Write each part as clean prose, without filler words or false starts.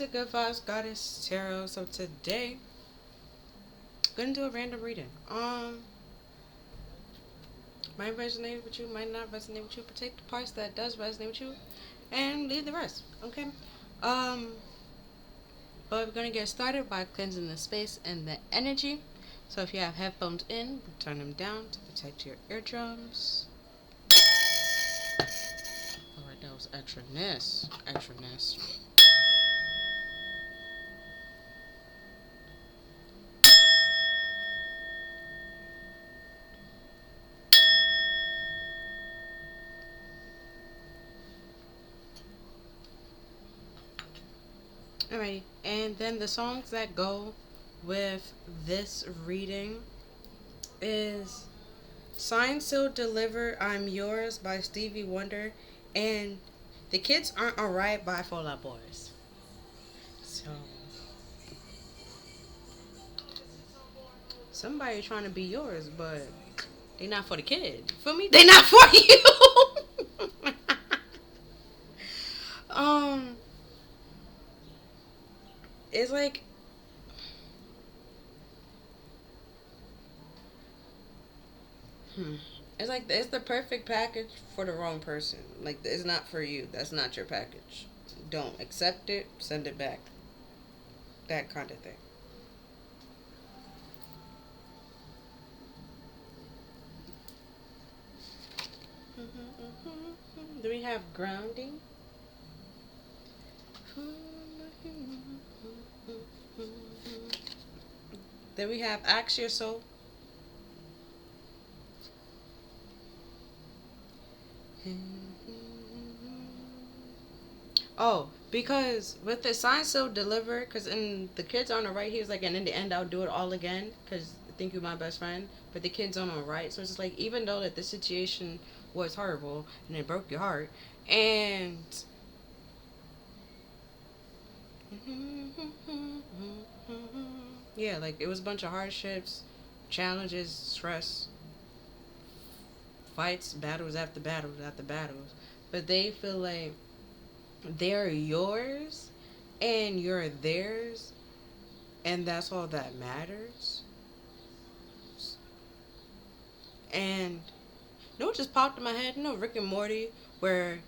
to Good Vibes Goddess Tarot. So today, I'm gonna do a random reading. Might resonate with you, might not resonate with you. But take the parts that does resonate with you, and leave the rest. Okay. Um, but we're gonna get started by cleansing the space and the energy. So if you have headphones in, turn them down to protect your eardrums. Alright, that was extraness. Extraness. Alright, and then the songs that go with this reading is Signed, Sealed, Delivered, I'm Yours by Stevie Wonder, and The Kids Aren't Alright by Fall Out Boys. So, somebody trying to be yours, but they not for the kid. For me, they not for you. um, it's like, it's like it's the perfect package for the wrong person. Like it's not for you. That's not your package. Don't accept it. Send it back. That kind of thing. Then we have grounding. Then we have ask your soul. Oh, because with the sign so deliver, because in the kids on the right, he was like, and in the end, I'll do it all again, because I think you're my best friend. But the kids on the right, so it's just like, even though that the situation was horrible and it broke your heart, and yeah, like it was a bunch of hardships, challenges, stress, fights, battles after battles after battles. But they feel like they're yours and you're theirs, and that's all that matters. And you know what just popped in my head? You know Rick and Morty, where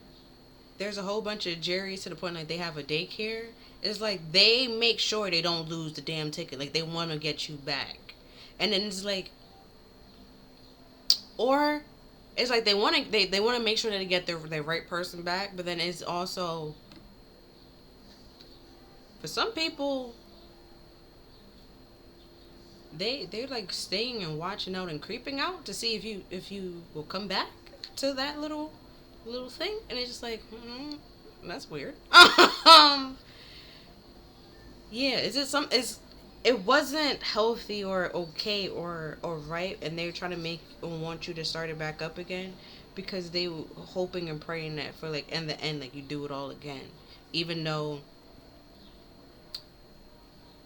there's a whole bunch of Jerry's to the point like they have a daycare. It's like they make sure they don't lose the damn ticket. Like they want to get you back, and then it's like, or it's like they want to make sure that they get their right person back. But then it's also for some people they're like staying and watching out and creeping out to see if you will come back to that little thing, and it's just like that's weird. Yeah, is it some is it wasn't healthy or okay or right, and they're trying to make and want you to start it back up again because they were hoping and praying that for like in the end like you do it all again, even though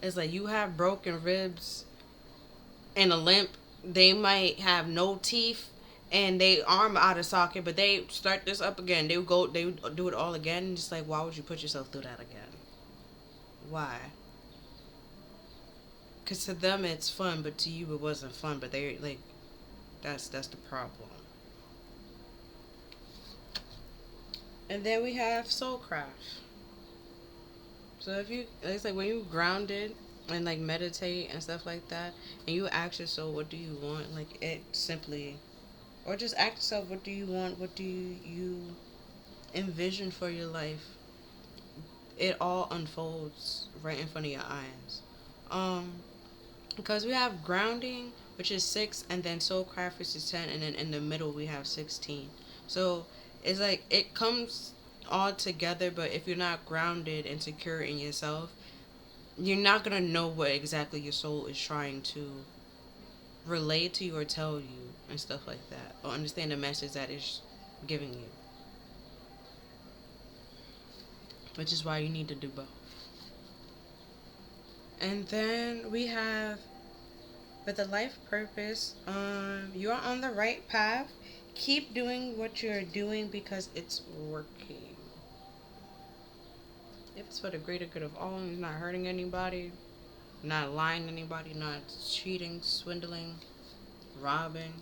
it's like you have broken ribs and a limp. They might have no teeth and they arm out of socket, but they start this up again. They would do it all again. And just like, why would you put yourself through that again? Why? Because to them it's fun, but to you it wasn't fun. But they like, that's the problem. And then we have Soulcraft. So if you, it's like when you grounded and like meditate and stuff like that, and you ask your soul, what do you want? Like it simply, or just ask yourself, what do you want? What do you envision for your life? It all unfolds right in front of your eyes. Um, because we have grounding, which is 6, and then soulcraft, which is 10, and then in the middle we have 16. So it's like it comes all together, but if you're not grounded and secure in yourself, you're not gonna know what exactly your soul is trying to relay to you or tell you and stuff like that, or understand the message that it's giving you, which is why you need to do both. And then we have with the life purpose, you're on the right path. Keep doing what you're doing because it's working. if it's for the greater good of all, and you're not hurting anybody, not lying to anybody, not cheating, swindling, robbing,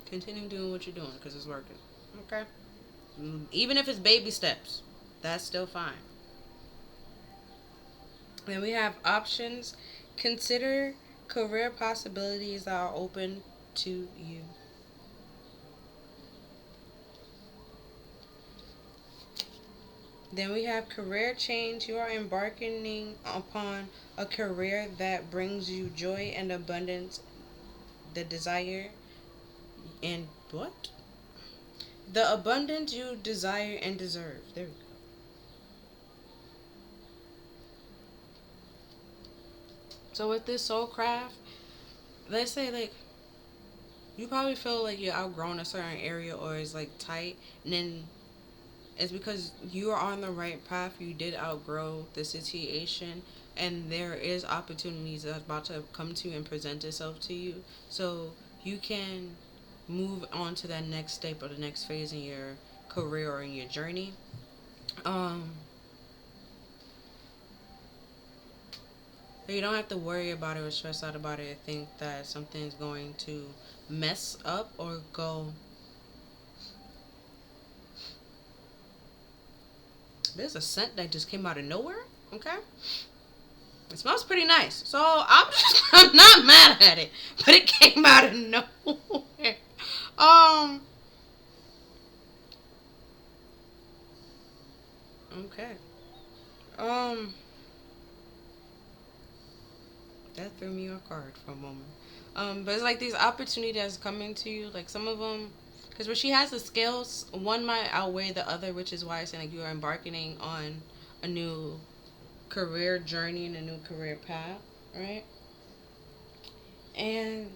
continue doing what you're doing because it's working. Okay? Even if it's baby steps, that's still fine. Then we have options. Consider career possibilities that are open to you. Then we have career change. You are embarking upon a career that brings you joy and abundance, the desire and what? The abundance you desire and deserve. There we go. So with this soul craft, let's say like you probably feel like you're outgrown a certain area or it's like tight, and then it's because you are on the right path. You did outgrow the situation, and there is opportunities that's about to come to you and present itself to you. So you can move on to that next step or the next phase in your career or in your journey. Um, you don't have to worry about it or stress out about it. I think that something's going to mess up or go. There's a scent that just came out of nowhere. Okay. It smells pretty nice. So I'm not mad at it. But it came out of nowhere. Um okay. Um that threw me off guard for a moment. But it's like these opportunities that's coming to you, like some of them, because where she has the scales, one might outweigh the other, which is why I say like you are embarking on a new career journey and a new career path, right? And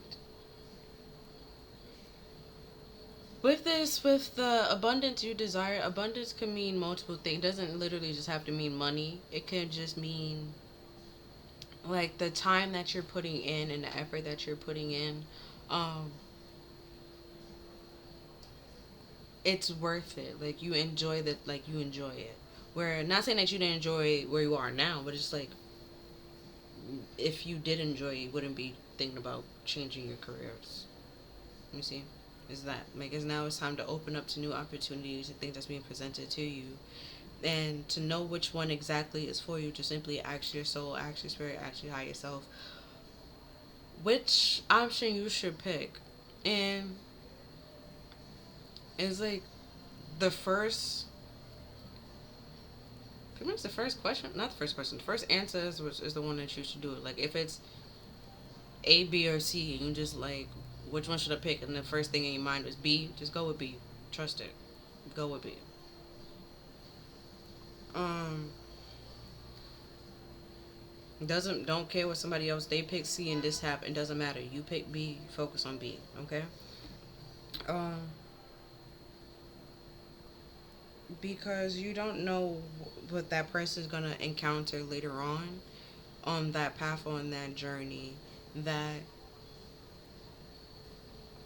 with this, with the abundance you desire, abundance can mean multiple things. It doesn't literally just have to mean money. It can just mean like the time that you're putting in and the effort that you're putting in. Um, it's worth it. Like you enjoy that. Like you enjoy it. Where not saying that you didn't enjoy where you are now, but it's like if you did enjoy, you wouldn't be thinking about changing your careers. Let me see. Is that like is now it's time to open up to new opportunities and things that's being presented to you, and to know which one exactly is for you, to simply ask your soul, ask your spirit, ask your higher self which option you should pick. And it's like the first, pretty much the first question, not the first question, the first answer is the one that you should do it. Like if it's A, B, or C, and you just like, which one should I pick? And the first thing in your mind was B, just go with B. Trust it. Go with B. Um, don't care what somebody else they pick C and this happened. Doesn't matter. You pick B. Focus on B. Okay. Um, because you don't know what that person is gonna encounter later on that path, on that journey, that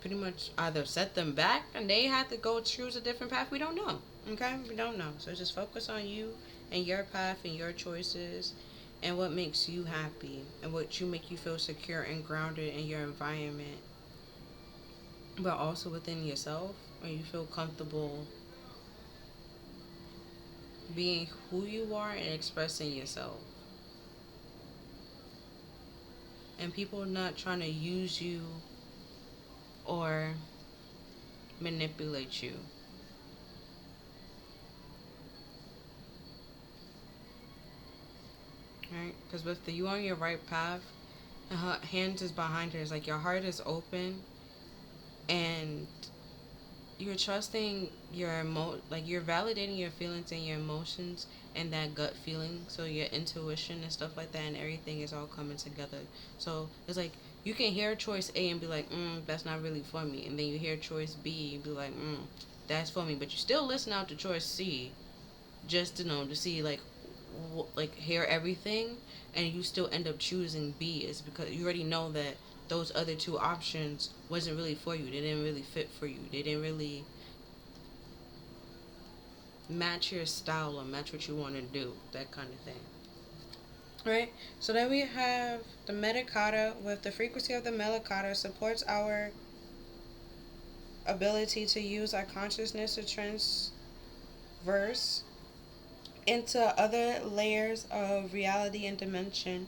pretty much either set them back and they had to go choose a different path. We don't know. Okay, we don't know. So just focus on you and your path and your choices and what makes you happy and what you make you feel secure and grounded in your environment, but also within yourself, when you feel comfortable being who you are and expressing yourself. And people not trying to use you or manipulate you. Right? Because with the you on your right path, and her hands is behind her. It's like your heart is open, and you're trusting like you're validating your feelings and your emotions and that gut feeling. So your intuition and stuff like that, and everything is all coming together. So it's like you can hear choice A and be like, that's not really for me, and then you hear choice B and be like, that's for me. But you still listen out to choice C, just to know to see like hear everything, and you still end up choosing B is because you already know that those other two options wasn't really for you. They didn't really fit for you. They didn't really match your style or match what you want to do, that kind of thing. Right? So then we have the medicata. With the frequency of the medicata supports our ability to use our consciousness to transverse into other layers of reality and dimension.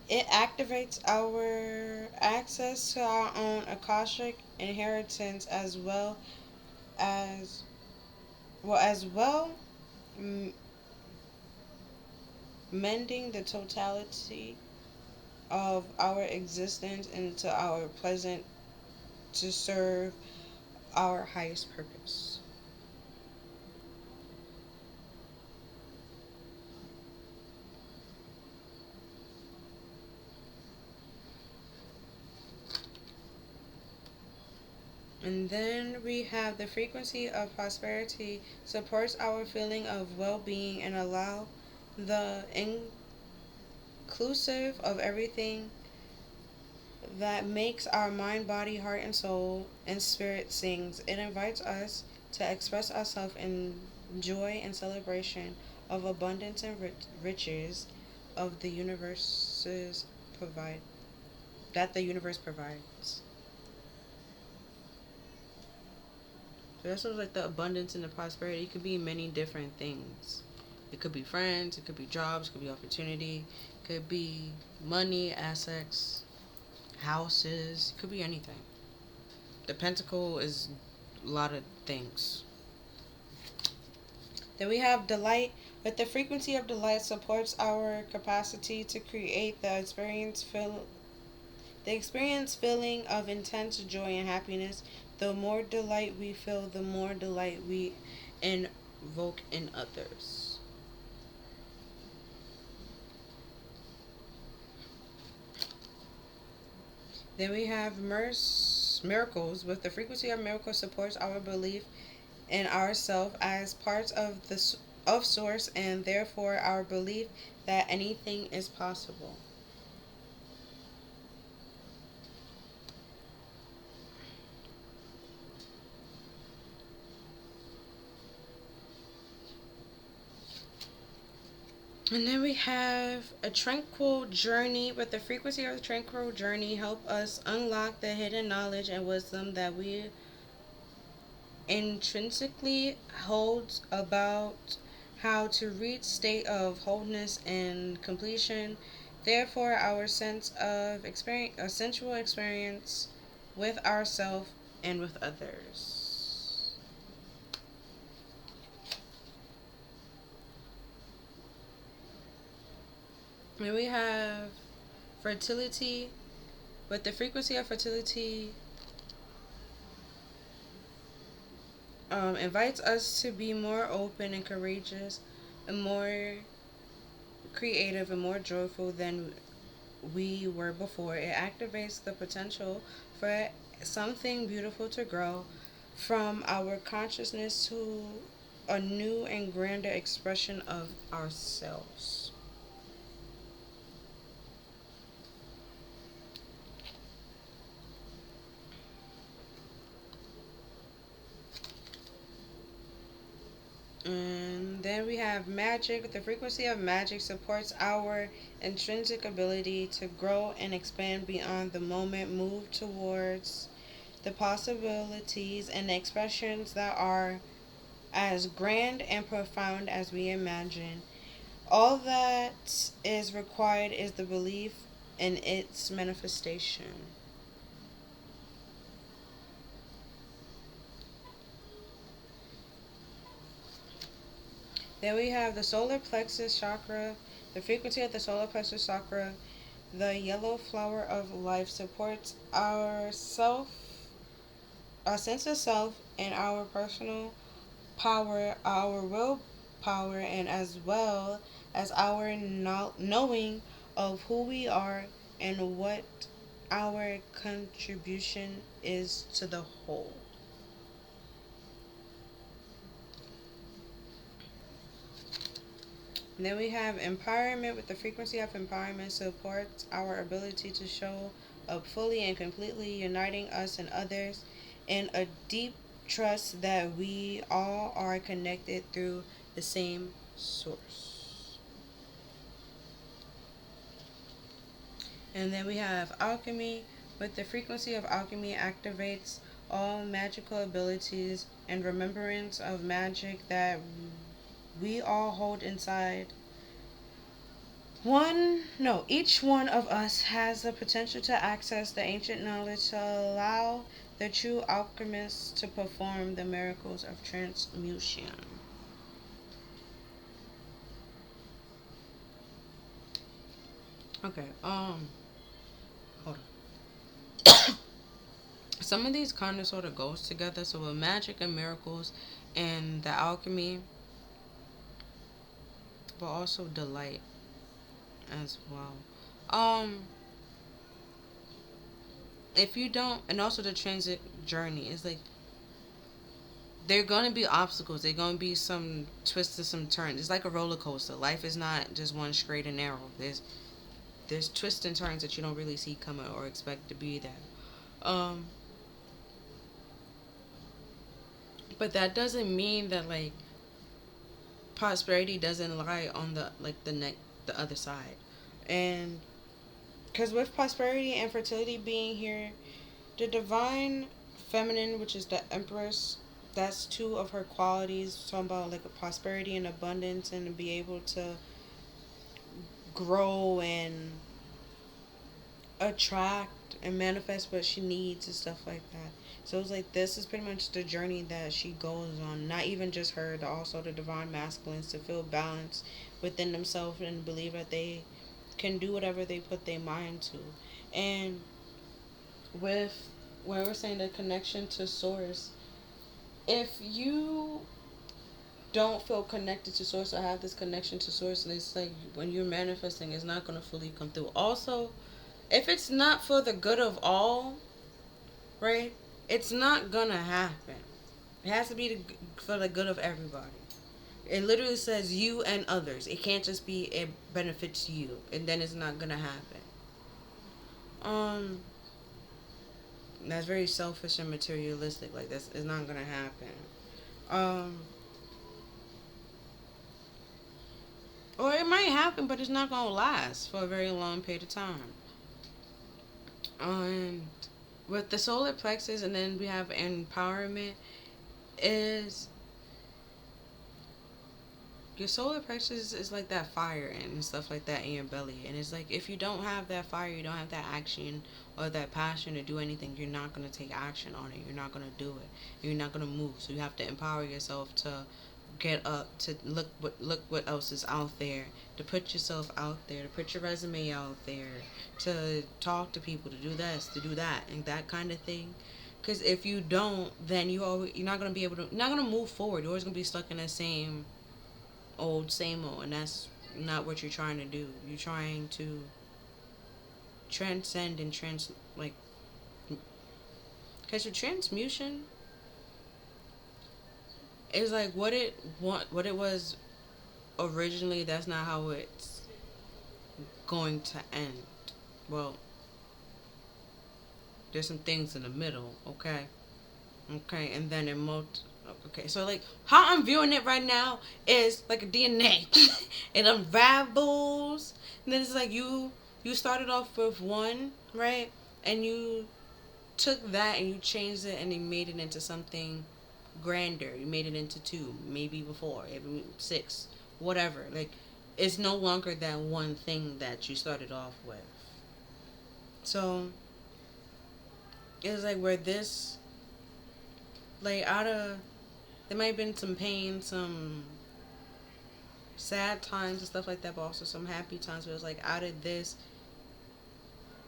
It activates our access to our own Akashic inheritance as as well m- mending the totality of our existence into our present to serve our highest purpose. And then we have the frequency of prosperity supports our feeling of well-being and allow the inclusive of everything that makes our mind, body, heart, and soul and spirit sings. It invites us to express ourselves in joy and celebration of abundance and riches of the universe's provide that the universe provides. So that's sort of like the abundance and the prosperity. It could be many different things. It could be friends, it could be jobs, it could be opportunity, it could be money, assets, houses, it could be anything. The pentacle is a lot of things. Then we have delight. With the frequency of delight supports our capacity to create the experience feeling of intense joy and happiness. The more delight we feel, the more delight we invoke in others. Then we have miracles. With the frequency of miracles supports our belief in ourself as parts of of source and therefore our belief that anything is possible. And then we have a tranquil journey. With the frequency of the tranquil journey help us unlock the hidden knowledge and wisdom that we intrinsically hold about how to reach state of wholeness and completion. Therefore, our sense of experience, a sensual experience with ourselves and with others. And we have fertility. With the frequency of fertility, invites us to be more open and courageous and more creative and more joyful than we were before. It activates the potential for something beautiful to grow from our consciousness to a new and grander expression of ourselves. And then we have magic. The frequency of magic supports our intrinsic ability to grow and expand beyond the moment, move towards the possibilities and expressions that are as grand and profound as we imagine. All that is required is the belief in its manifestation. Then we have the solar plexus chakra. The frequency of the solar plexus chakra, the yellow flower of life, supports our sense of self, and our personal power, our willpower, and as well as our knowing of who we are and what our contribution is to the whole. And then we have empowerment. With the frequency of empowerment supports our ability to show up fully and completely, uniting us and others in a deep trust that we all are connected through the same source. And then we have alchemy. With the frequency of alchemy activates all magical abilities and remembrance of magic that we all hold inside. Each one of us has the potential to access the ancient knowledge to allow the true alchemists to perform the miracles of transmutation. Okay, hold on. Some of these kind of sort of goes together. So with magic and miracles and the alchemy, but also delight as well. Um, if you don't, and also the transit journey is like there are gonna be obstacles. There are gonna be some twists and some turns. It's like a roller coaster. Life is not just one straight and narrow. There's twists and turns that you don't really see coming or expect to be there. Um, but that doesn't mean that like prosperity doesn't lie on the other side, and because with prosperity and fertility being here, the divine feminine, which is the empress, that's two of her qualities. Talking about like a prosperity and abundance, and to be able to grow and attract and manifest what she needs and stuff like that. So it's like this is pretty much the journey that she goes on. Not even just her, but also the divine masculines to feel balance within themselves and believe that they can do whatever they put their mind to. And with when we're saying the connection to source, if you don't feel connected to source or have this connection to source, and it's like when you're manifesting, it's not going to fully come through. Also, if it's not for the good of all, right, it's not going to happen. It has to be for the good of everybody. It literally says you and others. It can't just be it benefits you, and then it's not going to happen. Um, that's very selfish and materialistic. Like that's it's not going to happen. Um, or it might happen, but it's not going to last for a very long period of time. And with the solar plexus, and then we have empowerment, is your solar plexus is like that fire and stuff like that in your belly. And it's like if you don't have that fire, you don't have that action or that passion to do anything, you're not going to take action on it. You're not going to do it. You're not going to move. So you have to empower yourself to get up, to look what else is out there, to put yourself out there, to put your resume out there, to talk to people, to do this, to do that, and that kind of thing. Because if you don't, then you're not gonna be able to, you're not gonna move forward. You're always gonna be stuck in the same old, and that's not what you're trying to do. You're trying to transcend and because your transmutation is like what it was originally. That's not how it's going to end. Well, there's some things in the middle, okay? Okay, and then okay, so like how I'm viewing it right now is like a DNA. It unravels, and then it's like you started off with one, right? And you took that and you changed it and you made it into something grander. You made it into two, maybe before, maybe six, whatever. Like it's no longer that one thing that you started off with. So it's like where this, like out of, there might have been some pain, some sad times and stuff like that, but also some happy times. But it was like out of this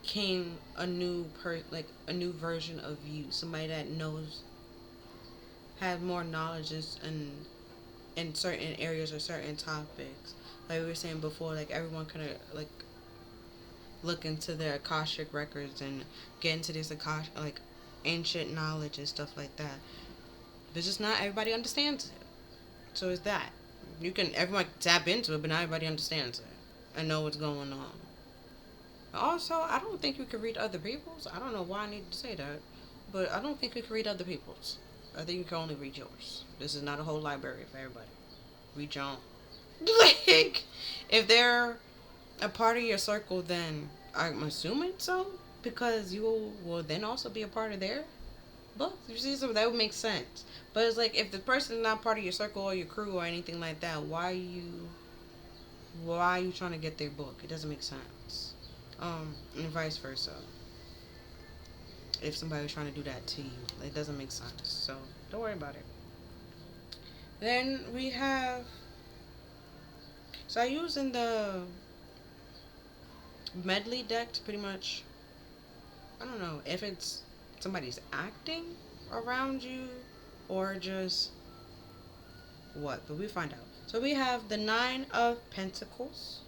came like a new version of you, somebody that knows, had more knowledge in certain areas or certain topics. Like we were saying before, like everyone kind of like look into their Akashic records and get into this Akashic like ancient knowledge and stuff like that. But just not everybody understands it. So it's that. Everyone tap into it, but not everybody understands it and know what's going on. Also, I don't think you can read other people's. I don't know why I need to say that, but I don't think you can read other people's. I think you can only read yours. This is not a whole library for everybody. Read your own. Like, if they're a part of your circle, then I'm assuming so, because you will then also be a part of their book. You see, so that would make sense. But it's like, if the person is not part of your circle or your crew or anything like that, why are you trying to get their book? It doesn't make sense. And vice versa. If somebody was trying to do that to you, it doesn't make sense. So don't worry about it. Then we have. So I use in the medley deck to pretty much. I don't know if it's somebody's acting around you or just what, but we find out. So we have the Nine of Pentacles,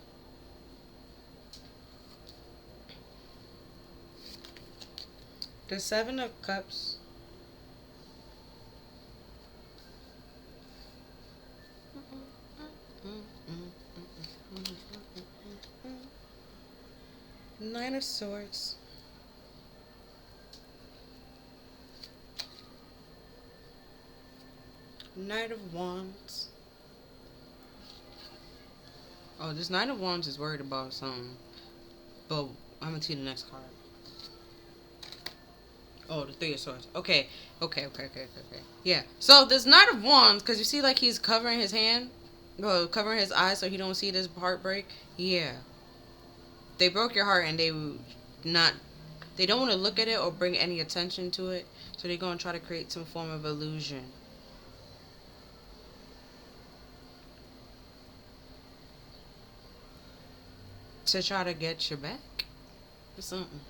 the Seven of Cups, Nine of Swords, Knight of Wands. Oh, this Knight of Wands is worried about something. But I'm gonna see the next card. Oh, the Three of Swords. Okay. Yeah. So this Knight of Wands, because you see like he's covering his hand, well, covering his eyes so he don't see this heartbreak. Yeah. They broke your heart and not they don't want to look at it or bring any attention to it. So they're gonna try to create some form of illusion to try to get you back or something.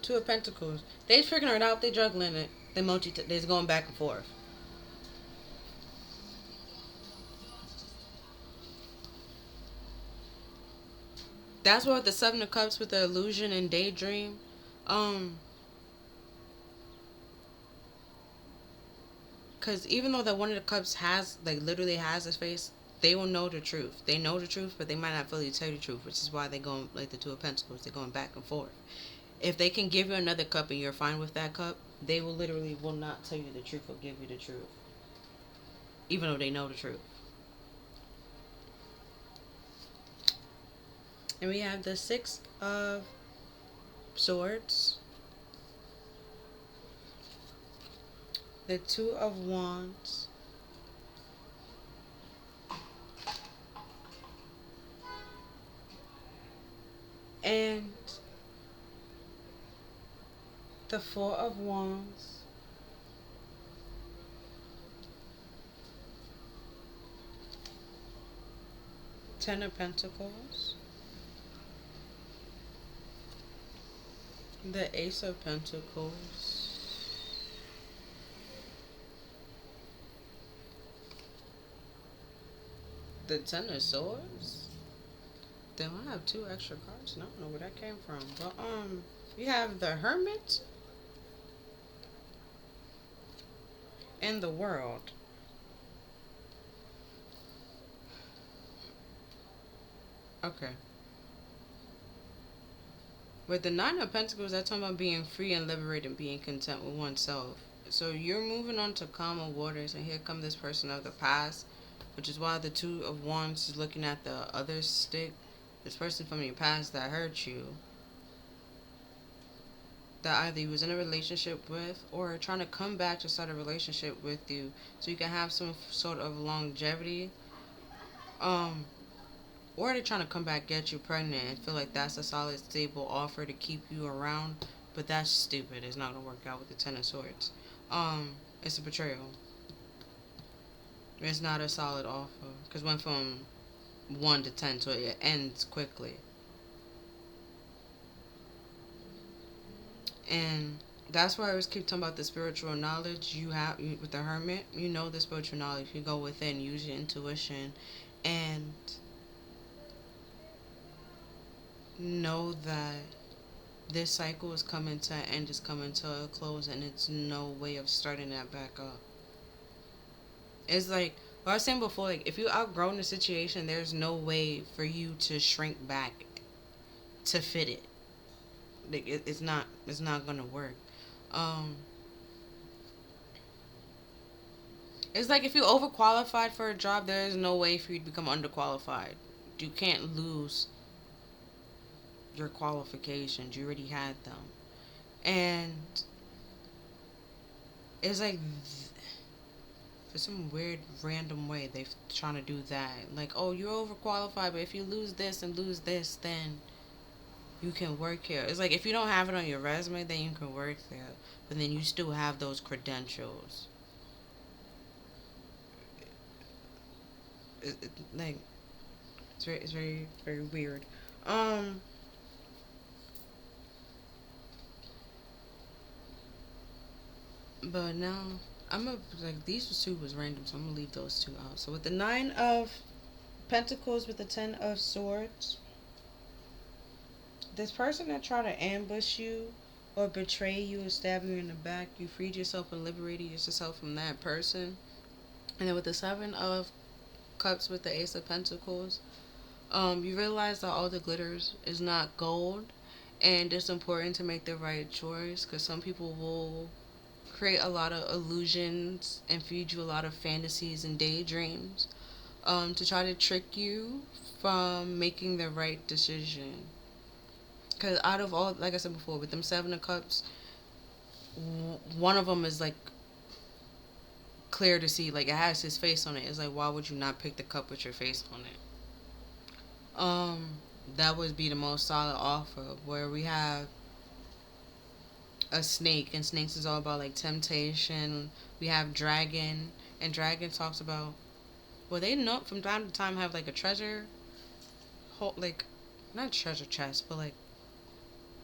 Two of Pentacles. They figuring it out. They juggling it. They're going back and forth. That's what the Seven of Cups with the illusion and daydream. Because even though that one of the cups has, like, literally has his face, they will know the truth. They know the truth, but they might not fully tell you the truth, which is why they go like the Two of Pentacles. They're going back and forth. If they can give you another cup and you're fine with that cup, they will literally will not tell you the truth or give you the truth, even though they know the truth. And we have the Six of Swords, the Two of Wands, and the Four of Wands, Ten of Pentacles, the Ace of Pentacles, the Ten of Swords. Then I have two extra cards. I don't know where that came from. But we have the Hermit and the World. Okay. With the Nine of Pentacles, that's talking about being free and liberated and being content with oneself. So you're moving on to calmer waters, and here come this person of the past, which is why the Two of Wands is looking at the other stick. This person from your past that hurt you, that either you was in a relationship with or trying to come back to start a relationship with you so you can have some sort of longevity. Or they're trying to come back, get you pregnant, and feel like that's a solid, stable offer to keep you around. But that's stupid. It's not going to work out with the Ten of Swords. It's a betrayal. It's not a solid offer. Because went from 1 to 10, so it ends quickly. And that's why I always keep talking about the spiritual knowledge you have with the Hermit. You know the spiritual knowledge. You go within, use your intuition, and know that this cycle is coming to an end, is coming to a close, and it's no way of starting that back up. It's like what I was saying before, like if you outgrown the situation, there's no way for you to shrink back to fit it. Like it's not gonna work. It's like if you overqualified for a job, there is no way for you to become underqualified. You can't lose your qualifications. You already had them. And it's like, for some weird random way, they're trying to do that. Like, oh, you're overqualified, but if you lose this and lose this, then you can work here. It's like if you don't have it on your resume, then you can work there. But then you still have those credentials. Like, it's very, very weird. Um, but now I'm gonna like these two was random, so I'm gonna leave those two out. So with the 9 of Pentacles with the 10 of Swords, this person that tried to ambush you or betray you or stab you in the back, you freed yourself and liberated yourself from that person. And then with the 7 of Cups with the Ace of Pentacles, you realize that all the glitters is not gold, and it's important to make the right choice because some people will create a lot of illusions and feed you a lot of fantasies and daydreams, to try to trick you from making the right decision. Because out of all, like I said before, with them 7 of Cups, one of them is like clear to see, like it has his face on it. It's like, why would you not pick the cup with your face on it? That would be the most solid offer. Where we have a snake, and snakes is all about like temptation. We have dragon, and dragon talks about, well, they know from time to time have like a treasure, like not treasure chest, but like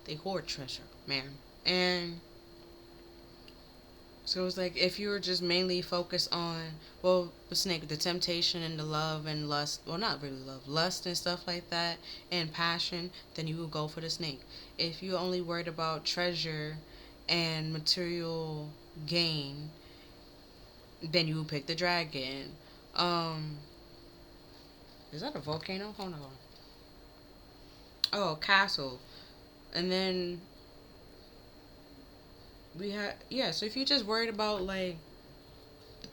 they hoard treasure, man. And so it's like if you were just mainly focused on, well, the snake, the temptation and the love and lust, well, not really love, lust and stuff like that, and passion, then you would go for the snake. If you're only worried about treasure and material gain, then you would pick the dragon. Um, is that a volcano? Hold on. Oh, castle. And then we have, yeah, so if you're just worried about like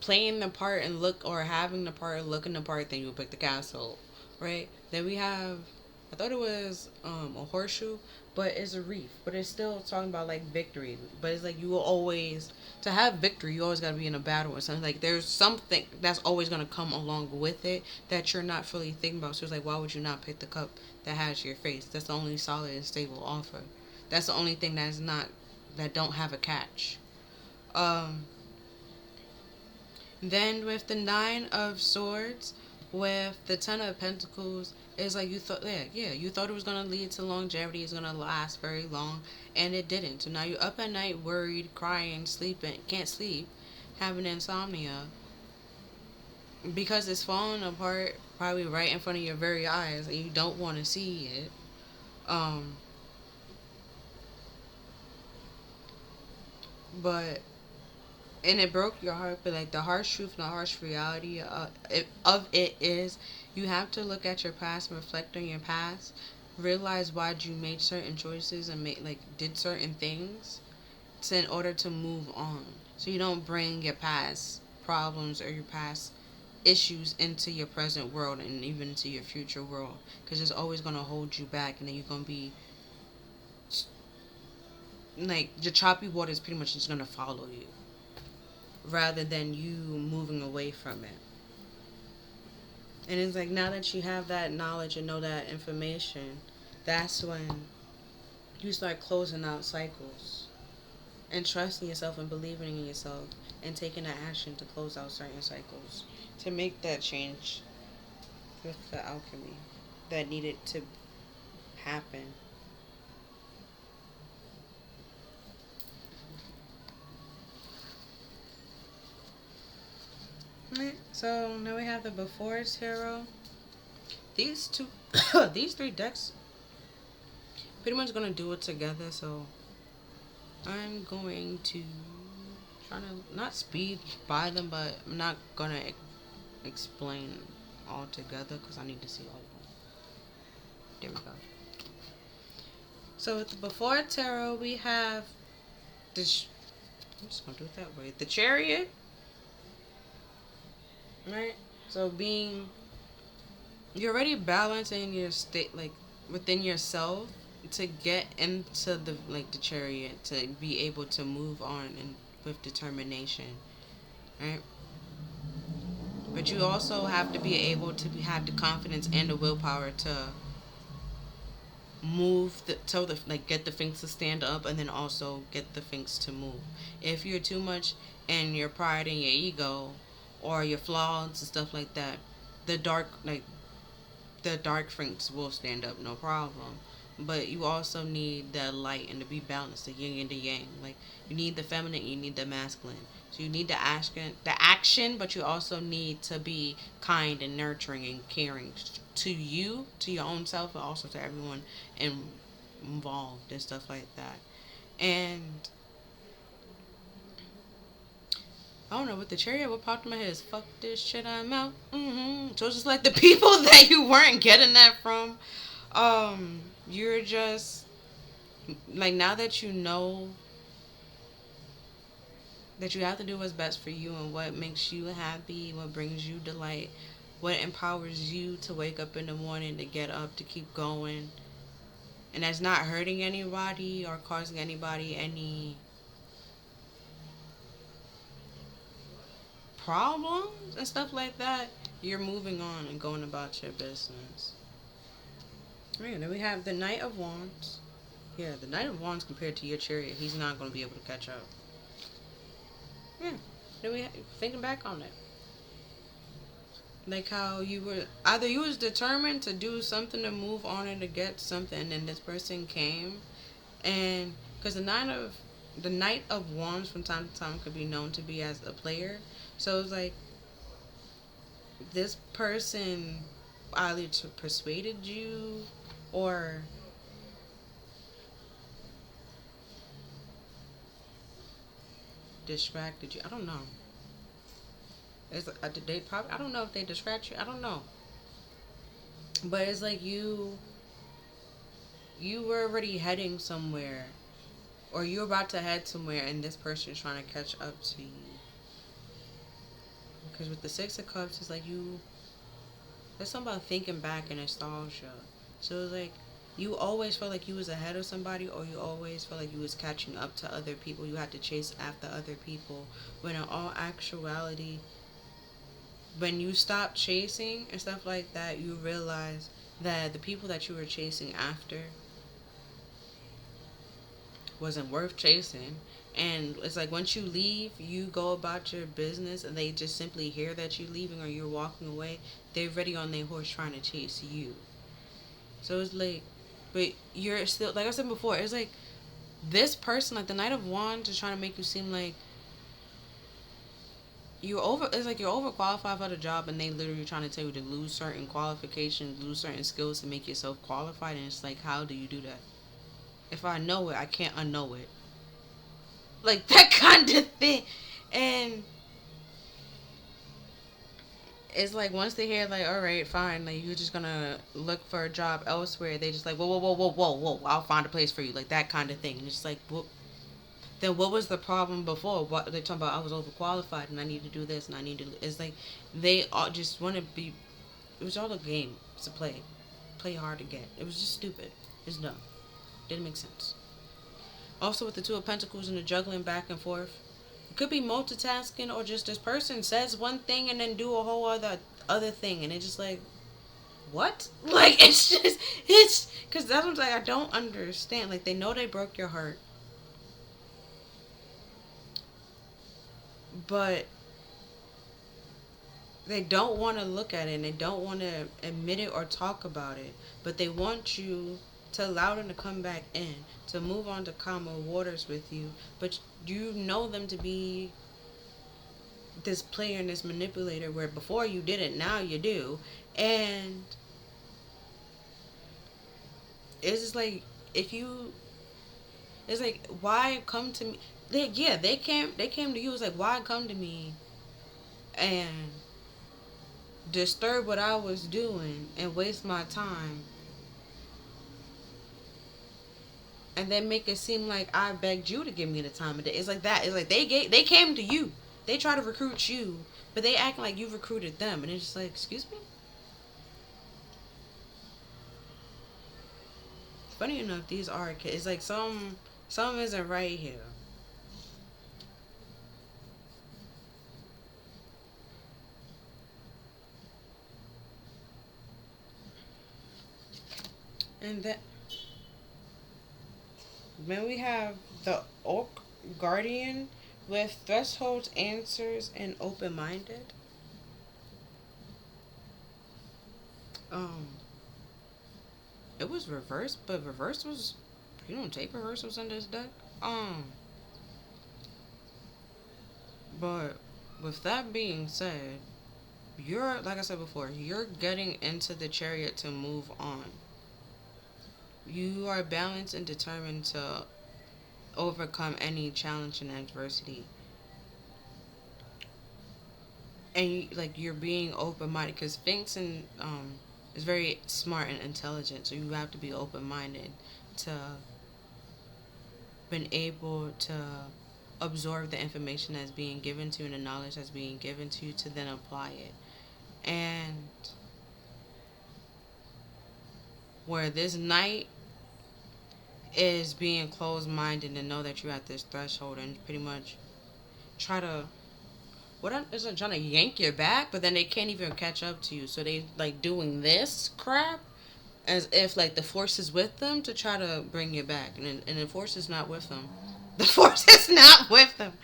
playing the part and look, or having the part, looking the part, then you pick the castle, right? Then we have, I thought it was a horseshoe, but it's a reef, but it's still talking about like victory. But it's like you will always, to have victory, you always got to be in a battle or something. Like there's something that's always going to come along with it that you're not fully thinking about. So it's like, why would you not pick the cup that has your face? That's the only solid and stable offer. That's the only thing that's not, that don't have a catch. um Then with the 9 of Swords, with the 10 of Pentacles, it's like you thought, yeah, you thought it was gonna lead to longevity, it's gonna last very long, and it didn't. So now you're up at night, worried, crying, sleeping, can't sleep, having insomnia because it's falling apart, probably right in front of your very eyes, and you don't want to see it. Um, but and it broke your heart, but like the harsh truth and the harsh reality of it is, you have to look at your past and reflect on your past, realize why you made certain choices and made, like, did certain things, to, in order to move on, so you don't bring your past problems or your past issues into your present world and even into your future world, because it's always going to hold you back, and then you're going to be like, the choppy water is pretty much just going to follow you rather than you moving away from it. And it's like, now that you have that knowledge and know that information, that's when you start closing out cycles and trusting yourself and believing in yourself and taking the action to close out certain cycles to make that change with the alchemy that needed to happen. So now we have the Before Tarot. These two, these 3 decks, pretty much gonna do it together. So I'm going to try to not speed by them, but I'm not gonna explain all together because I need to see all of them. There we go. So with the Before Tarot, we have this. I'm just gonna do it that way. The Chariot, right? So you're already balancing your state, like, within yourself to get into the chariot to be able to move on and with determination, right? But you also have to be able to have the confidence and the willpower to move get the things to stand up, and then also get the things to move. If you're too much in your pride and your ego or your flaws and stuff like that, the dark like the dark things will stand up, no problem. But you also need the light and to be balanced, the yin and the yang. Like, you need the feminine, you need the masculine. So you need the action, but you also need to be kind and nurturing and caring to you, to your own self, but also to everyone involved and stuff like that. And I don't know, with the chariot, what popped in my head is fuck this shit, I'm out. So it's just like the people that you weren't getting that from, you're just like, now that you know that you have to do what's best for you and what makes you happy, what brings you delight, what empowers you to wake up in the morning, to get up, to keep going, and that's not hurting anybody or causing anybody any problems and stuff like that, you're moving on and going about your business. Right, then we have the Knight of Wands. Yeah, the Knight of Wands compared to your chariot, he's not going to be able to catch up. Yeah, then thinking back on it. Like how you was determined to do something, to move on and to get something, and then this person came, and because the Knight of Wands from time to time could be known to be as a player. So it's like this person either persuaded you or distracted you. I don't know. They probably, I don't know if they distract you. I don't know. But it's like you were already heading somewhere, or you're about to head somewhere, and this person is trying to catch up to you. Because with the Six of Cups, it's like there's something about thinking back and nostalgia. So it's like you always felt like you was ahead of somebody, or you always felt like you was catching up to other people. You had to chase after other people. When in all actuality, when you stop chasing and stuff like that, you realize that the people that you were chasing after wasn't worth chasing. And it's like once you leave, you go about your business, and they just simply hear that you're leaving or you're walking away. They're ready on their horse trying to chase you. So it's like, but you're still, like I said before, it's like this person, like the Knight of Wands, is trying to make you seem like it's like you're overqualified for the job, and they literally trying to tell you to lose certain qualifications, lose certain skills to make yourself qualified. And it's like, how do you do that? If I know it, I can't unknow it. Like that kind of thing. And it's like once they hear like, all right, fine, like you're just gonna look for a job elsewhere, they just like, whoa, whoa, whoa, whoa, whoa, whoa, I'll find a place for you, like that kind of thing. And it's like, well, then what was the problem before? What they talking about? I was overqualified and I need to do this and I need to. It's like they all just want to be. It was all a game. It's a play hard to get. It was just stupid. It's dumb. Didn't make sense. Also with the Two of Pentacles and the juggling back and forth, it could be multitasking, or just this person says one thing and then do a whole other thing, and it's just like, what? Like it's because that's what I'm like, I don't understand. Like they know they broke your heart, but they don't want to look at it, and they don't want to admit it or talk about it, but they want you to allow them to come back in, to move on to calmer waters with you. But you know them to be this player and this manipulator, where before you didn't, now you do. And it's just like, if you, it's like, why come to me? They came to you. It's like, why come to me and disturb what I was doing and waste my time, and then make it seem like I begged you to give me the time of day. It's like that. It's like they came to you. They try to recruit you, but they act like you recruited them, and it's just like, excuse me. Funny enough, these are kids. It's like some isn't right here. And then we have the Oak Guardian with thresholds, answers, and open minded. Um, it was reversed, but reverse was you don't take reversals in this deck. Um, but with that being said, you're like I said before, you're getting into the chariot to move on. You are balanced and determined to overcome any challenge and adversity. And like you're being open minded because Sphinx and is very smart and intelligent, so you have to be open minded to been able to absorb the information that's being given to you and the knowledge that's being given to you to then apply it. And where this knight is being closed minded and know that you're at this threshold and pretty much try to isn't trying to yank your back, but then they can't even catch up to you. So they like doing this crap as if like the force is with them to try to bring you back, and the force is not with them. The force is not with them,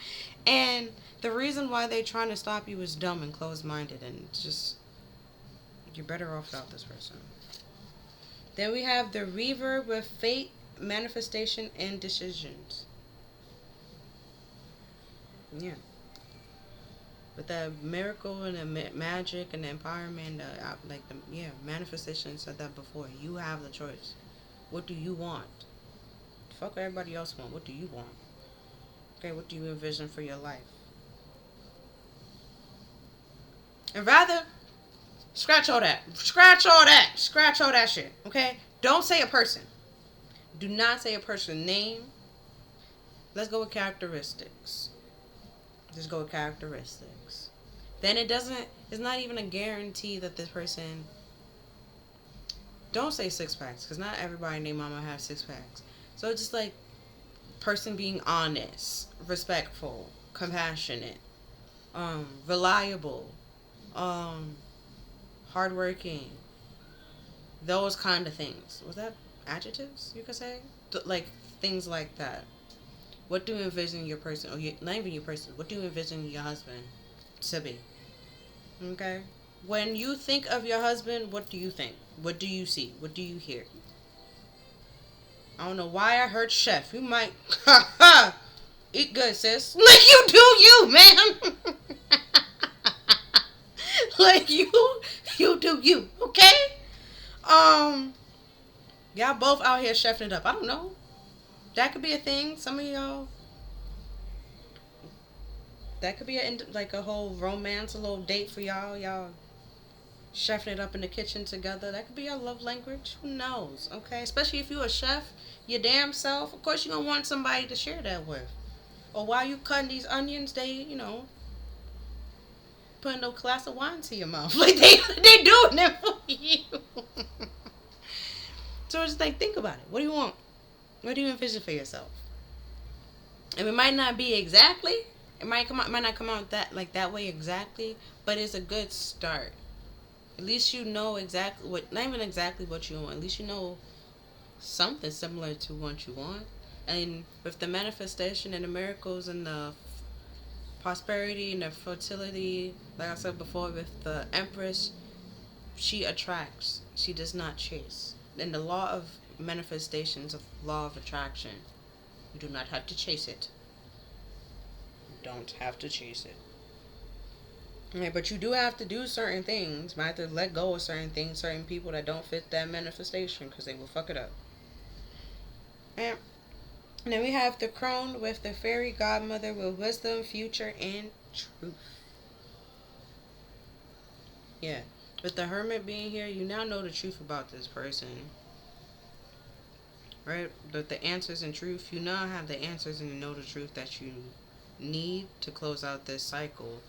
and the reason why they're trying to stop you is dumb and closed minded, and it's just you're better off without this person. Then we have the Reaver with fate, manifestation, and decisions. Yeah. But the miracle and the magic and the empowerment, manifestation said that before. You have the choice. What do you want? Fuck what everybody else want. What do you want? Okay, what do you envision for your life? And rather, scratch all that. Scratch all that. Scratch all that shit. Okay? Don't say a person. Do not say a person's name. Let's go with characteristics. Just go with characteristics. Then it's not even a guarantee that this person, don't say six packs, because not everybody named mama have six packs. So it's just like, person being honest, respectful, compassionate, reliable, hardworking, those kind of things. Was that adjectives you could say? Like, things like that. What do you envision your person, or not even your person, what do you envision your husband to be? Okay? When you think of your husband, what do you think? What do you see? What do you hear? I don't know why I heard chef. You might, eat good, sis. Like you do you, man. Like you do you, okay? Y'all both out here chefing it up. I don't know. That could be a thing. Some of y'all, that could be a whole romance, a little date for y'all. Y'all chefing it up in the kitchen together. That could be your love language. Who knows? Okay, especially if you're a chef, your damn self. Of course, you're gonna want somebody to share that with. Or while you cutting these onions, they putting no glass of wine to your mouth. Like they doing it for you. So it's like, think about it. What do you want? What do you envision for yourself? And it might not be exactly. It might not come out that way exactly, but it's a good start. At least you know exactly what, not even exactly what you want. At least you know something similar to what you want. And with the manifestation and the miracles and the prosperity and the fertility, like I said before, with the Empress, she attracts. She does not chase. And the law of manifestation is a law of attraction. You do not have to chase it. You don't have to chase it. Yeah, but you do have to do certain things. You might have to let go of certain things, certain people that don't fit that manifestation, because they will fuck it up. And then we have the crone with the fairy godmother with wisdom, future, and truth. Yeah. With the hermit being here, you now know the truth about this person. Right? But the answers and truth, you now have the answers and you know the truth that you need to close out this cycle,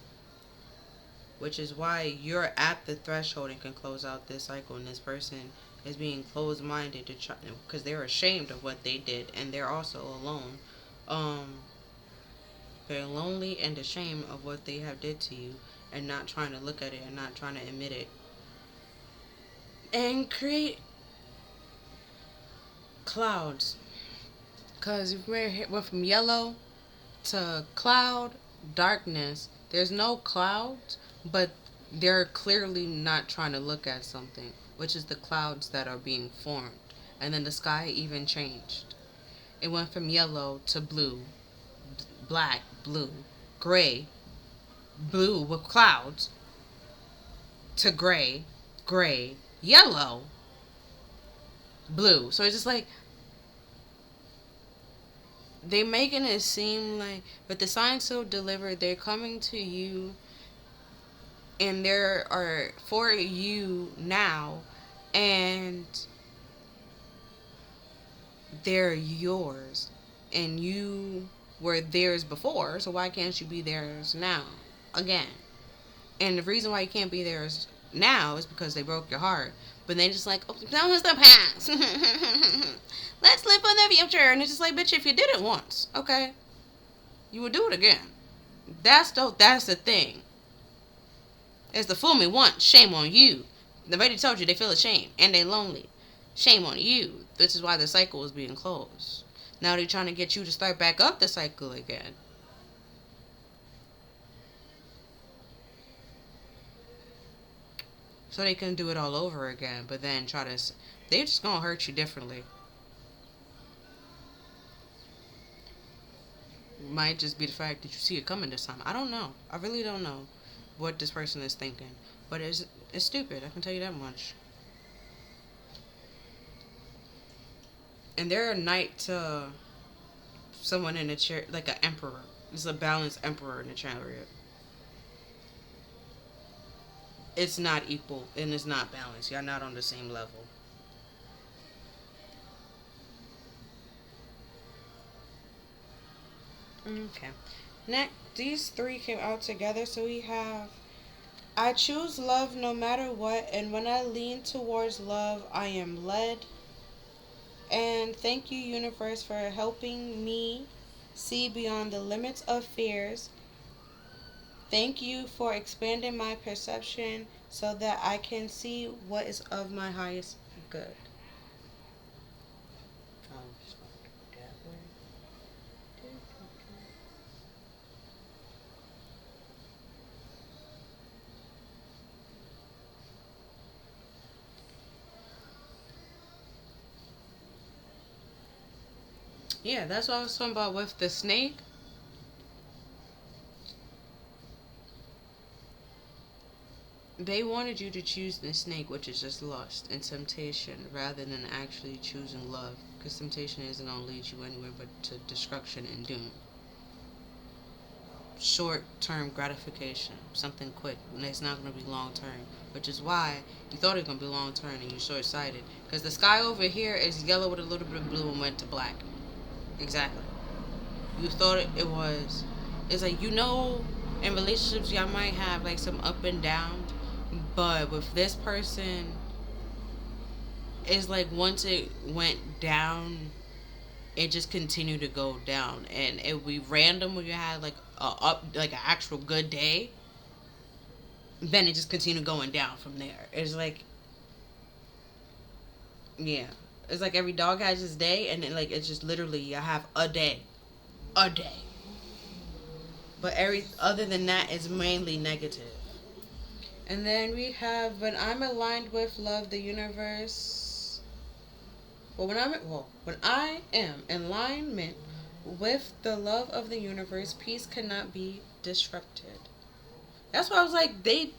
which is why you're at the threshold and can close out this cycle, and this person is being closed-minded to try, because they're ashamed of what they did, and they're also alone. um they're lonely and ashamed of what they have did to you, and not trying to look at it and not trying to admit it and create clouds. Because if went from yellow to cloud, darkness, there's no clouds, but they're clearly not trying to look at something, which is the clouds that are being formed. And then the sky even changed. It went from yellow to blue, black, blue, gray, blue with clouds, to gray, gray, yellow, blue. So it's just like they making it seem like, but the signs so delivered, they're coming to you, and there are for you now, and they're yours, and you were theirs before, so why can't you be theirs now again? And the reason why you can't be theirs now is because they broke your heart. But they just like, oh, that was the past. Let's live for the future. And it's just like, bitch, if you did it once, okay, you would do it again. That's the thing. It's the fool me once, shame on you. They already told you they feel ashamed and they lonely. Shame on you. This is why the cycle is being closed. Now they're trying to get you to start back up the cycle again. So they can do it all over again, but then they're just gonna hurt you differently. Might just be the fact that you see it coming this time. I don't know. I really don't know what this person is thinking. But it's stupid, I can tell you that much. And they're a knight to someone in a chair, like an emperor. It's a balanced emperor in a chariot. It's not equal and it's not balanced. You're not on the same level. Okay. Next, these three came out together. So we have, I choose love no matter what, and when I lean towards love, I am led. And thank you, universe, for helping me see beyond the limits of fears. Thank you for expanding my perception so that I can see what is of my highest good. Just gonna do that way. Yeah, that's what I was talking about with the snake. They wanted you to choose the snake, which is just lust and temptation, rather than actually choosing love. Because temptation isn't going to lead you anywhere but to destruction and doom. Short-term gratification, something quick, and it's not going to be long-term. Which is why you thought it was going to be long-term and you're short-sighted. Because the sky over here is yellow with a little bit of blue and went to black. Exactly. You thought it was. It's like, in relationships, y'all might have like some up and down, but with this person, it's like once it went down, it just continued to go down, and it would be random when you had like like an actual good day. Then it just continued going down from there. It's like, yeah, it's like every dog has its day, and then like it's just literally I have a day. But every other than that is mainly negative. And then we have when I'm aligned with love, the universe. When I am in alignment with the love of the universe, peace cannot be disrupted. That's why I was like, they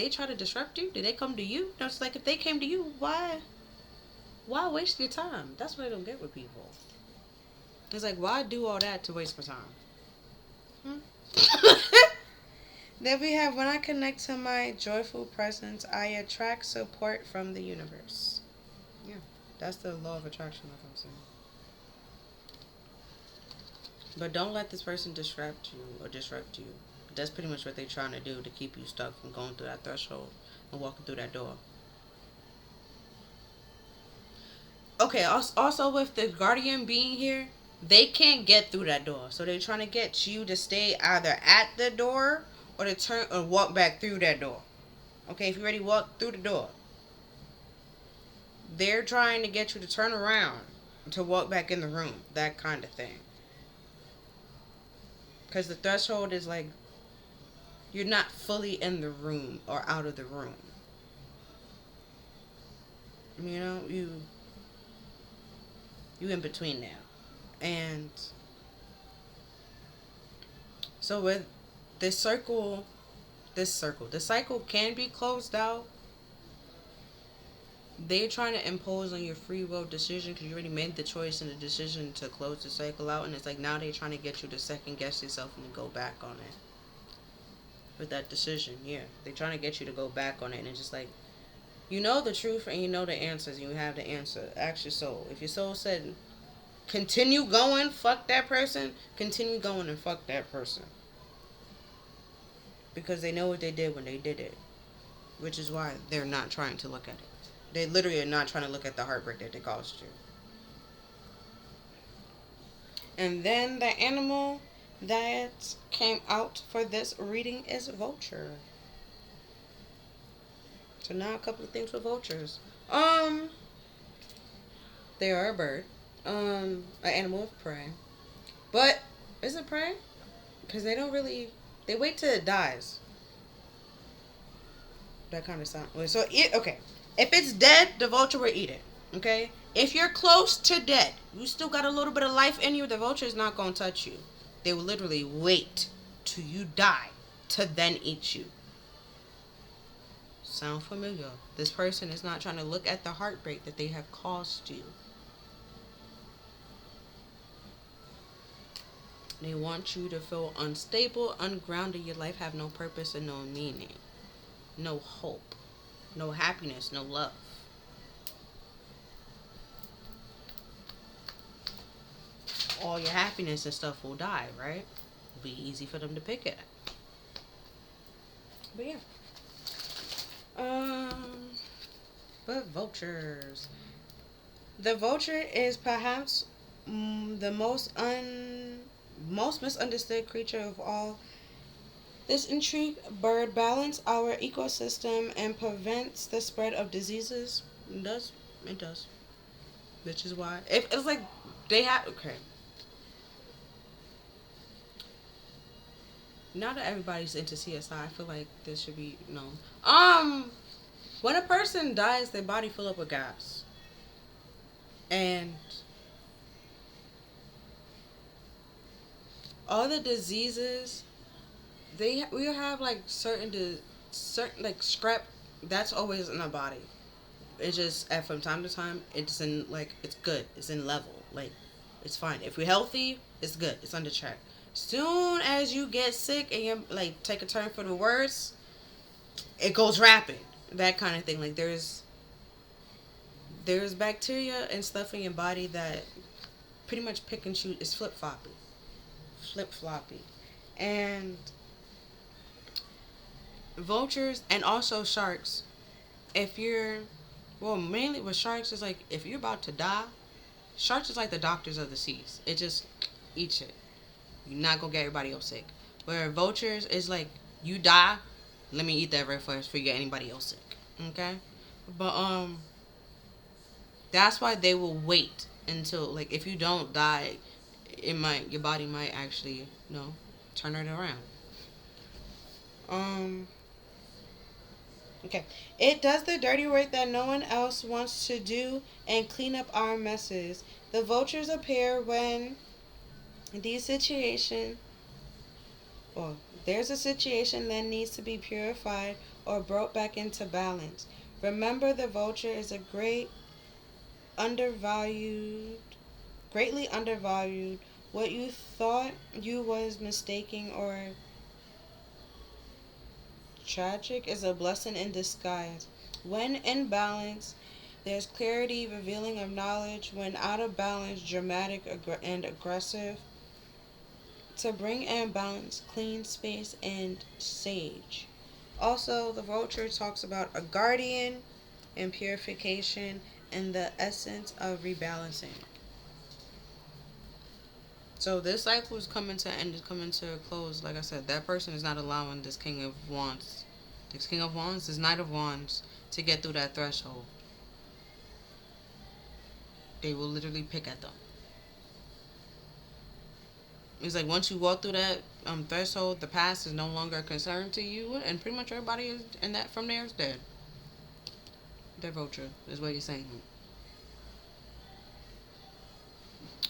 try to disrupt you. Did they come to you? No, it's like if they came to you, why waste your time? That's what I don't get with people. It's like, why do all that to waste my time? Then we have when I connect to my joyful presence, I attract support from the universe. Yeah, that's the law of attraction, like I'm saying. But don't let this person distract you or disrupt you. That's pretty much what they're trying to do to keep you stuck from going through that threshold and walking through that door. Okay, also with the guardian being here, they can't get through that door. So they're trying to get you to stay either at the door or to turn or walk back through that door. Okay, if you already walked through the door, they're trying to get you to turn around to walk back in the room. That kind of thing. Because the threshold is like you're not fully in the room or out of the room. You know, you in between now. And so with this circle, the cycle can be closed out. They're trying to impose on your free will decision because you already made the choice and the decision to close the cycle out, and it's like now they're trying to get you to second guess yourself and go back on it with that decision. Yeah, they're trying to get you to go back on it, and it's just like you know the truth and you know the answers and you have the answer. Ask your soul. If your soul said continue going, fuck that person, continue going and fuck that person. Because they know what they did when they did it. Which is why they're not trying to look at it. They literally are not trying to look at the heartbreak that they caused you. And then the animal that came out for this reading is vulture. So now a couple of things with vultures. They are a bird. An animal of prey. But is it prey? Because they don't really. They wait till it dies. That kind of sound. So okay, if it's dead, the vulture will eat it. Okay. If you're close to dead, you still got a little bit of life in you. The vulture is not gonna touch you. They will literally wait till you die to then eat you. Sound familiar? This person is not trying to look at the heartbreak that they have caused you. They want you to feel unstable, ungrounded. Your life have no purpose and no meaning. No hope. No happiness. No love. All your happiness and stuff will die, right? It'll be easy for them to pick it. But yeah. But vultures. The vulture is perhaps the most misunderstood creature of all. This intriguing bird balances our ecosystem and prevents the spread of diseases. It does. It does. Which is why it's like they have okay. Now that everybody's into CSI, I feel like this should be known. When a person dies, their body fill up with gas, and all the diseases we have like certain like scrap that's always in our body. It's just from time to time it's in like it's good. It's in level. Like it's fine. If we're healthy, it's good. It's under check. Soon as you get sick and you like take a turn for the worse, it goes rapid. That kind of thing. Like there's bacteria and stuff in your body that pretty much pick and choose. It's flip floppy, and vultures and also sharks. If you're mainly with sharks is like if you're about to die, sharks is like the doctors of the seas. It just eats it. You're not gonna get everybody else sick. Where vultures is like you die, let me eat that right first before you get anybody else sick. Okay? But that's why they will wait until like if you don't die, your body might actually, turn it around. Okay. It does the dirty work that no one else wants to do and clean up our messes. The vultures appear when these situation well, there's a situation that needs to be purified or brought back into balance. Remember, the vulture is a undervalued, greatly undervalued. What you thought you was mistaking or tragic is a blessing in disguise. When in balance, there's clarity, revealing of knowledge. When out of balance, dramatic and aggressive. to bring in balance, clean space, and sage. Also, the vulture talks about a guardian and purification and the essence of rebalancing. So this cycle is coming to end, is coming to a close. Like I said, that person is not allowing this King of Wands, this Knight of Wands, to get through that threshold. They will literally pick at them. It's like once you walk through that threshold, the past is no longer a concern to you, and pretty much everybody is, and that from there is dead. They're vulture, is what he's saying.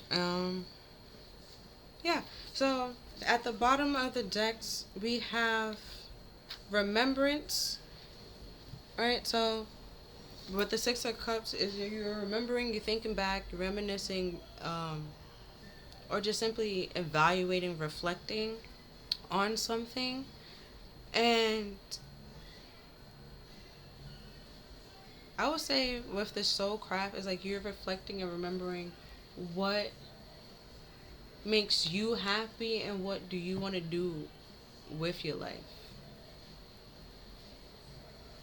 Um, yeah. So at the bottom of the decks, we have remembrance. All right. So with the Six of Cups, is you're remembering, you're thinking back, you're reminiscing, or just simply evaluating, reflecting on something, and I would say with the soul craft is like you're reflecting and remembering what makes you happy and what do you want to do with your life.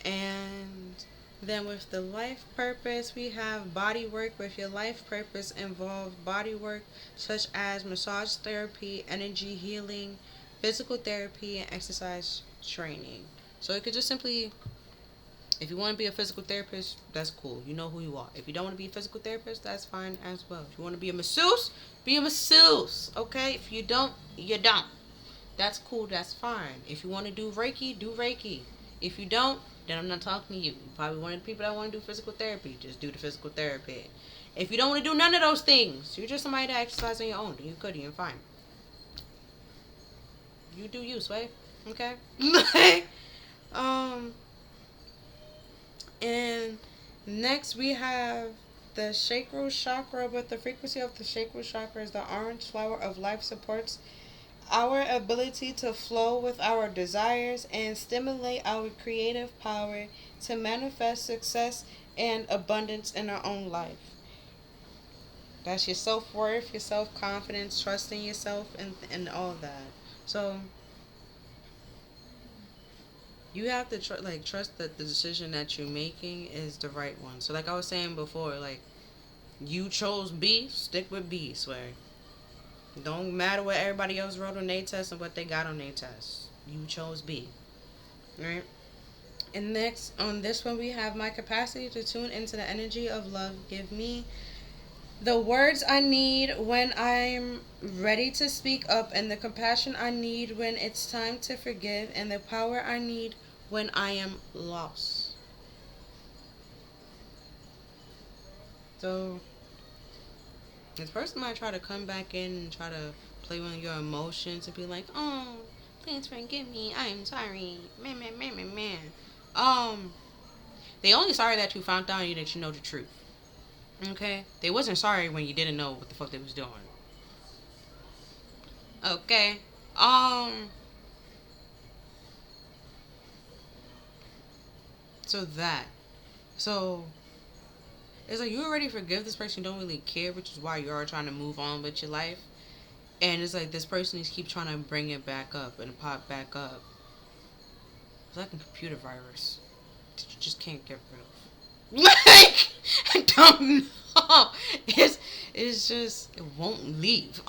And then with the life purpose, we have body work. With your life purpose involve body work such as massage therapy, energy healing, physical therapy, and exercise training. So it could just simply, if you want to be a physical therapist, that's cool. You know who you are. If you don't want to be a physical therapist, that's fine as well. If you want to be a masseuse, be a masseuse. Okay? If you don't, you don't. That's cool. That's fine. If you want to do Reiki, do Reiki. If you don't, then I'm not talking to you. You're probably one of the people that want to do physical therapy. Just do the physical therapy. If you don't want to do none of those things, you're just somebody that exercise on your own. You could, you're fine. You do you, Sway. Okay? And next we have the sacral chakra. With the frequency of the sacral chakra is the orange flower of life, supports our ability to flow with our desires and stimulate our creative power to manifest success and abundance in our own life. That's your self-worth, your self-confidence, trusting yourself, and all that. So you have to trust that the decision that you're making is the right one. So like I was saying before, like you chose B, stick with B, swear. Don't matter what everybody else wrote on their test and what they got on their test. You chose B. Right? And next on this one we have my capacity to tune into the energy of love. Give me the words I need when I'm ready to speak up, and the compassion I need when it's time to forgive, and the power I need when I am lost. So this person might try to come back in and try to play with your emotions and be like, "Oh, please forgive me. I am sorry. Man, man, man, man, man." They only sorry that you found out that you know the truth. Okay? They wasn't sorry when you didn't know what the fuck they was doing. Okay? So that. So it's like you already forgive this person, you don't really care, which is why you are trying to move on with your life. And it's like this person is keep trying to bring it back up and pop back up. It's like a computer virus that you just can't get rid of. Like, I don't know. It's just, it won't leave.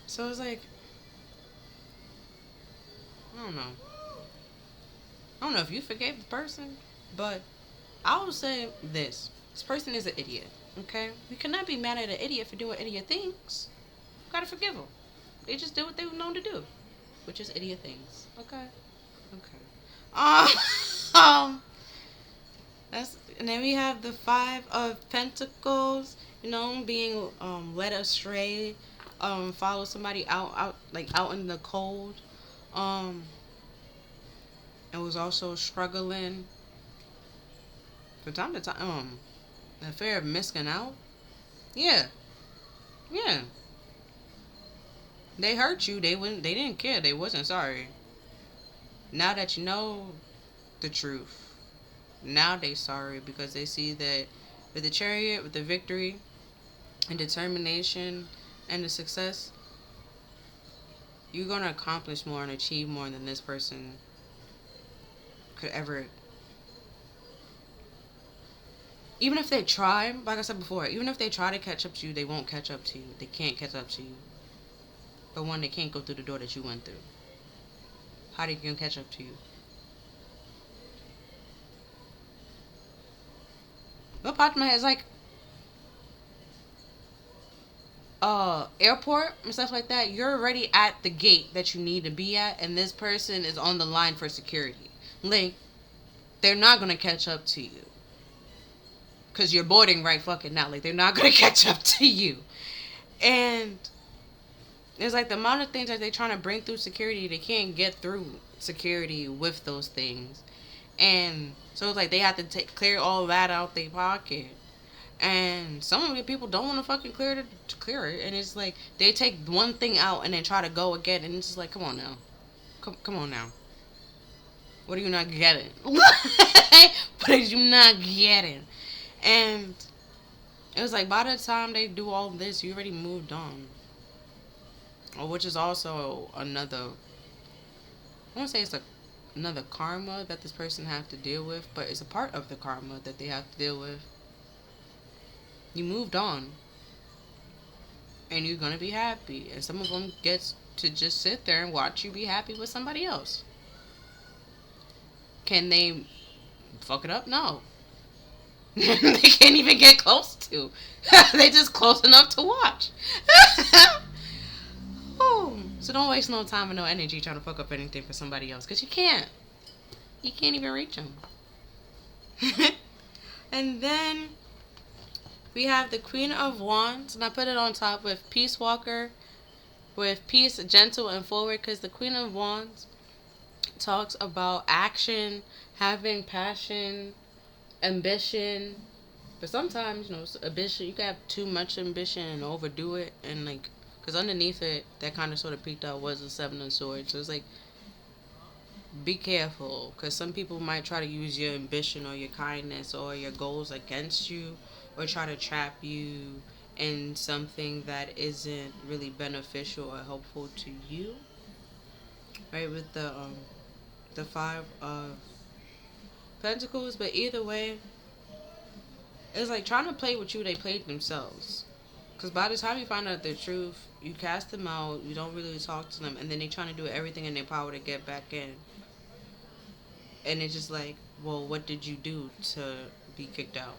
So it's like, I don't know. I don't know if you forgave the person, but I would say this. This person is an idiot, okay? We cannot be mad at an idiot for doing idiot things. You gotta forgive them. They just did what they were known to do, which is idiot things, okay? Okay. That's, and then we have the Five of Pentacles, being led astray, follow somebody out in the cold, and was also struggling from time to time, the fear of missing out. Yeah, yeah. They hurt you. They didn't care. They wasn't sorry. Now that you know, the truth. Now they sorry because they see that with the chariot, with the victory and determination and the success, you're gonna accomplish more and achieve more than this person could ever. Even if they try, like I said before, even if they try to catch up to you, they won't catch up to you. They can't catch up to you. But one, they can't go through the door that you went through. How they can catch up to you? What popped in my head is like, airport and stuff like that. You're already at the gate that you need to be at, and this person is on the line for security. Like, they're not gonna catch up to you. Because you're boarding right fucking now. Like, they're not gonna catch up to you. And it's like the amount of things that they're trying to bring through security, they can't get through security with those things. And so it's like they have to clear all that out their pocket. And some of the people don't want to fucking clear it. And it's like they take one thing out and then try to go again. And it's just like, come on now. Come on now. What are you not getting? What are you not getting? And it was like by the time they do all this, you already moved on. Which is also another, I won't say it's another karma that this person have to deal with, but it's a part of the karma that they have to deal with. You moved on. And you're going to be happy. And some of them get to just sit there and watch you be happy with somebody else. Can they fuck it up? No. They can't even get close to. They just close enough to watch. So don't waste no time and no energy trying to fuck up anything for somebody else. Because you can't. You can't even reach them. And then we have the Queen of Wands. And I put it on top with Peace Walker. With peace, gentle, and forward. Because the Queen of Wands talks about action, having passion, ambition. But sometimes, ambition, you can have too much ambition and overdo it. And like, because underneath it, that kind of sort of peeked out was the Seven of Swords. So it's like, be careful. Because some people might try to use your ambition or your kindness or your goals against you. Or try to trap you in something that isn't really beneficial or helpful to you. Right, with the Five of Pentacles. But either way, it's like trying to play with you, they played themselves. Because by the time you find out the truth, you cast them out, you don't really talk to them, and then they trying to do everything in their power to get back in. And it's just like, well, what did you do to be kicked out?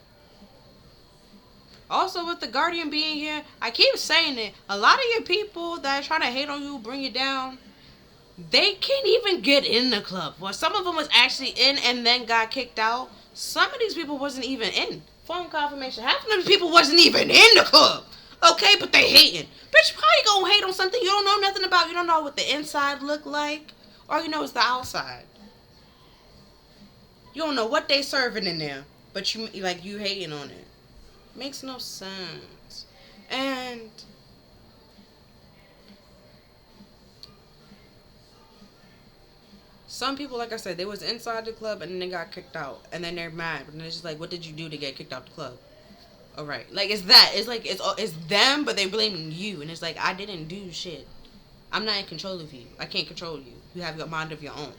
Also, with the Guardian being here, I keep saying it, a lot of your people that are trying to hate on you, bring you down, they can't even get in the club. Well, some of them was actually in and then got kicked out. Some of these people wasn't even in. Phone confirmation. Half of these people wasn't even in the club. Okay, but they hating. Bitch, how you gonna hate on something you don't know nothing about? You don't know what the inside look like. All you know is the outside. You don't know what they serving in there. But you hating on it. Makes no sense. And some people, like I said, they was inside the club and then they got kicked out. And then they're mad. And it's just like, what did you do to get kicked out the club? Alright. Like, it's that. It's like, it's them, but they're blaming you. And it's like, I didn't do shit. I'm not in control of you. I can't control you. You have your mind of your own.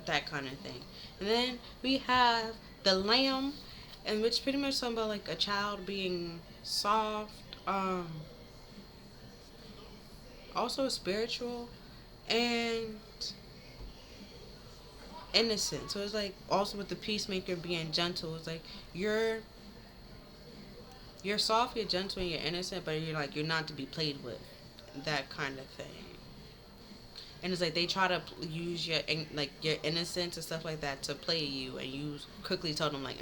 That kind of thing. And then we have the Lamb. And which pretty much talking about like a child being soft. Also spiritual. And innocent. So it's like also with the peacemaker being gentle. It's like you're soft, you're gentle, and you're innocent, but you're not to be played with. That kind of thing. And it's like they try to use your innocence and stuff like that to play you, and you quickly tell them like,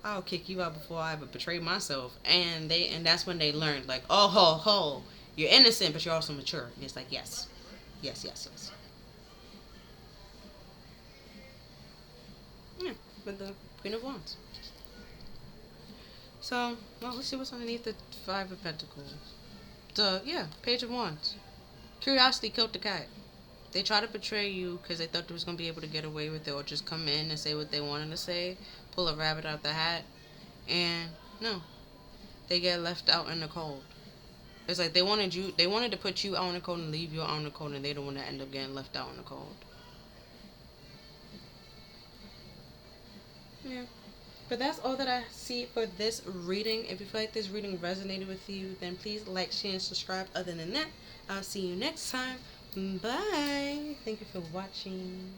I'll kick you out before I ever betray myself. And that's when they learned like, oh ho, you're innocent, but you're also mature. And it's like, yes. Yeah, with the Queen of Wands. So, well, let's see what's underneath the Five of Pentacles. Page of Wands. Curiosity killed the cat. They try to betray you because they thought they was gonna be able to get away with it, or just come in and say what they wanted to say, pull a rabbit out the hat, and no, they get left out in the cold. It's like they wanted to put you out in the cold and leave you out in the cold, and they don't want to end up getting left out in the cold. Yeah. But that's all that I see for this reading. If you feel like this reading resonated with you, then please like, share, and subscribe. Other than that, I'll see you next time. Bye. Thank you for watching.